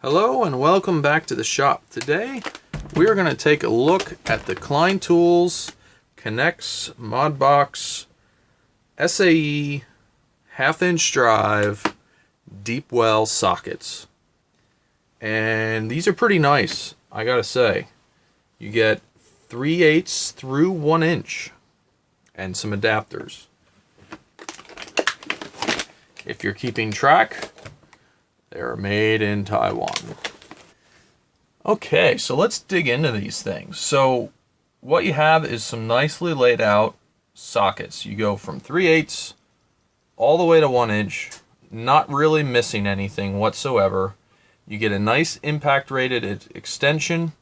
Hello and welcome back to the shop. Today we are going to take a look at the Klein Tools, Knect's, MODbox, SAE, half-inch drive, deep well sockets. And these are pretty nice, I gotta say. You get 3/8 through 1 inch and some adapters. If you're keeping track, they're made in Taiwan. Okay, so let's dig into these things. So what you have is some nicely laid out sockets. You go from 3/8 all the way to 1 inch, not really missing anything whatsoever. You get a nice impact rated extension.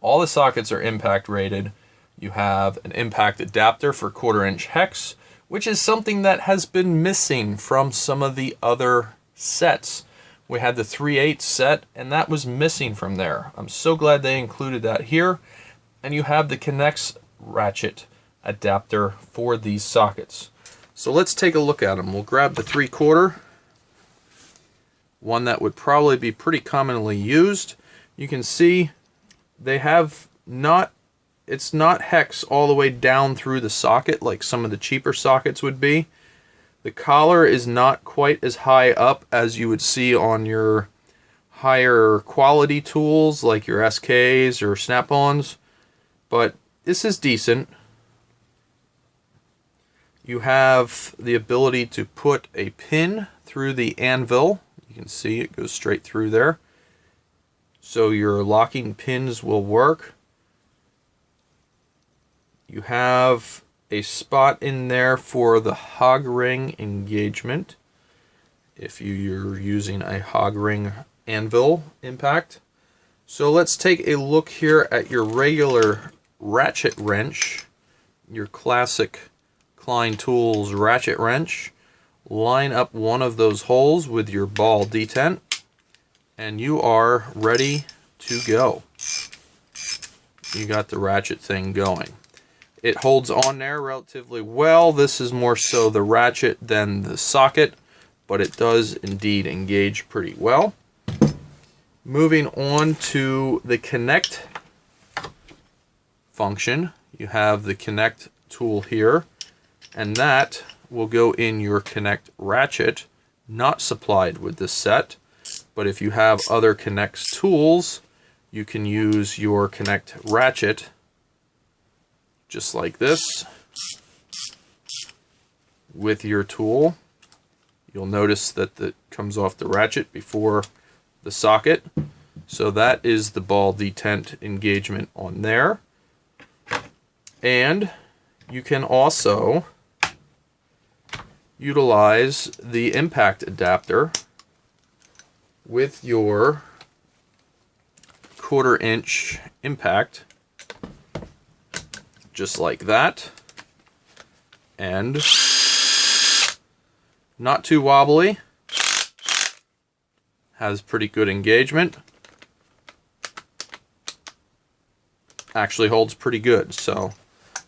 All the sockets are impact rated. You have an impact adapter for 1/4 inch hex, which is something that has been missing from some of the other sets. We had the 3/8 set, and that was missing from there. I'm so glad they included that here. And you have the Knect's Ratchet adapter for these sockets. So let's take a look at them. We'll grab the 3/4, one that would probably be pretty commonly used. You can see they have it's not hex all the way down through the socket like some of the cheaper sockets would be. The collar is not quite as high up as you would see on your higher quality tools like your SKs or Snap-ons, but this is decent. You have the ability to put a pin through the anvil. You can see it goes straight through there. So your locking pins will work. You have a spot in there for the hog ring engagement if you're using a hog ring anvil impact. So let's take a look here at your regular ratchet wrench, your classic Klein Tools ratchet wrench. Line up one of those holes with your ball detent and you are ready to go. You got the ratchet thing going. It holds on there relatively well. This is more so the ratchet than the socket, but it does indeed engage pretty well. Moving on to the Knect function, you have the Knect tool here, and that will go in your Knect ratchet, not supplied with this set, but if you have other Knect's tools, you can use your Knect ratchet just like this with your tool. You'll notice that it comes off the ratchet before the socket. So that is the ball detent engagement on there. And you can also utilize the impact adapter with your 1/4 inch impact, just like that, and not too wobbly, has pretty good engagement, actually holds pretty good. So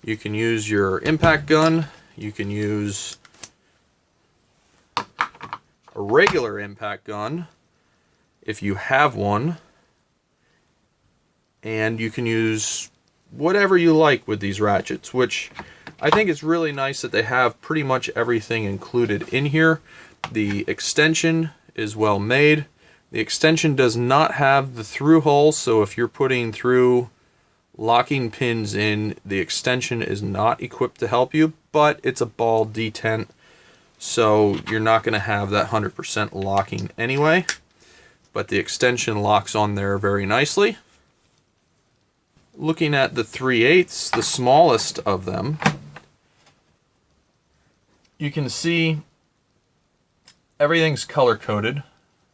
you can use your impact gun, you can use a regular impact gun if you have one, and you can use whatever you like with these ratchets, which I think it's really nice that they have pretty much everything included in here. The extension is well made. The extension does not have the through hole, so if you're putting through locking pins in, the extension is not equipped to help you, but it's a ball detent, so you're not going to have that 100% locking anyway, but the extension locks on there very nicely. Looking at the 3/8, the smallest of them, you can see everything's color coded.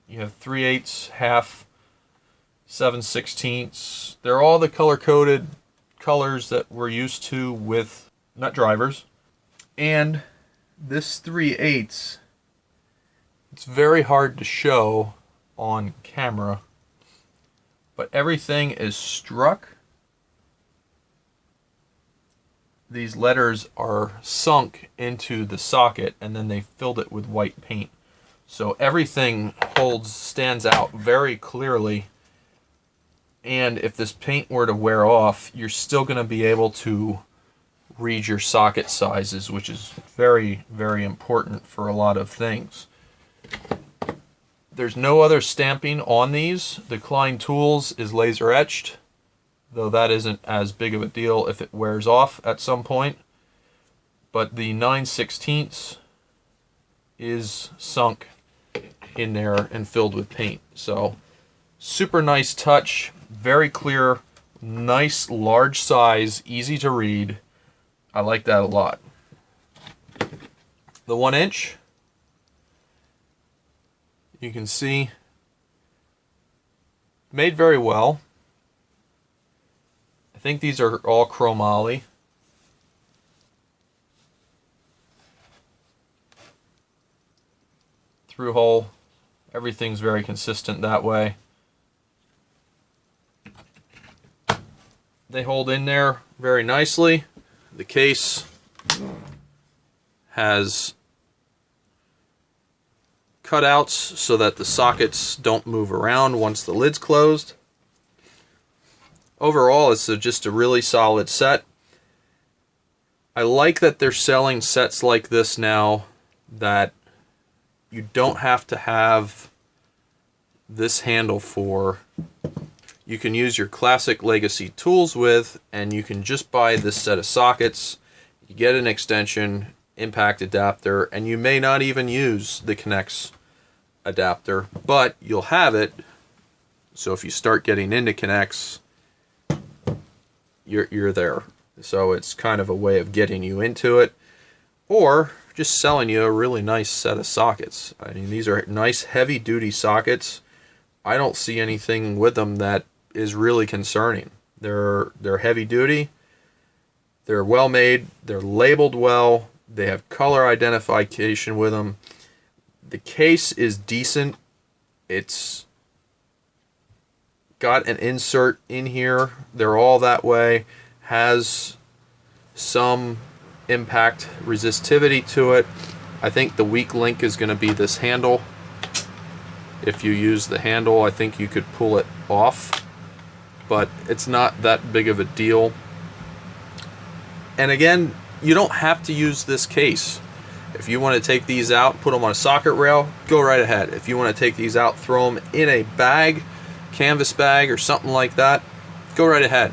You have 3/8, half, 7/16. They're all the color coded colors that we're used to with nut drivers. And this 3/8, it's very hard to show on camera, but everything is struck. These letters are sunk into the socket and then they filled it with white paint. So everything stands out very clearly. And if this paint were to wear off, you're still going to be able to read your socket sizes, which is very, very important for a lot of things. There's no other stamping on these. The Klein Tools is laser etched, though that isn't as big of a deal if it wears off at some point. But the 9/16 is sunk in there and filled with paint. So super nice touch, very clear, nice large size, easy to read. I like that a lot. The 1-inch, you can see, made very well. I think these are all chromoly. Through hole, everything's very consistent that way. They hold in there very nicely. The case has cutouts so that the sockets don't move around once the lid's closed. Overall, it's just a really solid set. I like that they're selling sets like this now that you don't have to have this handle for. You can use your classic legacy tools with, and you can just buy this set of sockets. You get an extension, impact adapter, and you may not even use the Knect's adapter, but you'll have it. So if you start getting into Knect's, you're there. So it's kind of a way of getting you into it, or just selling you a really nice set of sockets. I mean, these are nice heavy duty sockets. I don't see anything with them that is really concerning. They're heavy duty, they're well made, they're labeled well, they have color identification with them. The case is decent. It's got an insert in here, they're all that way, has some impact resistivity to it. I think the weak link is going to be this handle. If you use the handle, I think you could pull it off, but it's not that big of a deal. And again, you don't have to use this case. If you want to take these out, put them on a socket rail, go right ahead. If you want to take these out, throw them in a bag, canvas bag or something like that, go right ahead.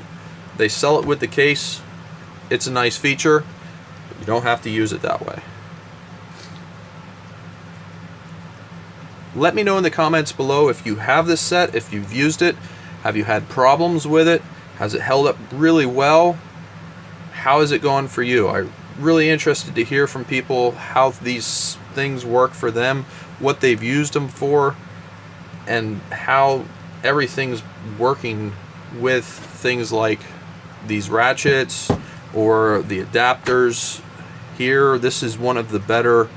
They sell it with the case. It's a nice feature. You don't have to use it that way. Let me know in the comments below if you have this set, if you've used it. Have you had problems with it? Has it held up really well? How is it going for you? I'm really interested to hear from people how these things work for them, what they've used them for, and how everything's working with things like these ratchets or the adapters. Here, this is one of the better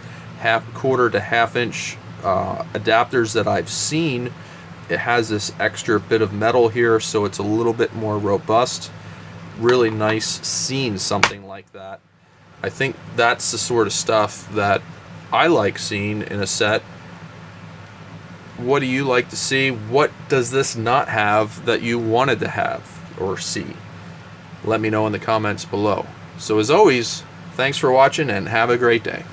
quarter to half-inch adapters that I've seen. It has this extra bit of metal here, so it's a little bit more robust. Really nice seeing something like that. I think that's the sort of stuff that I like seeing in a set. What do you like to see? What does this not have that you wanted to have or see? Let me know in the comments below. So as always, thanks for watching and have a great day.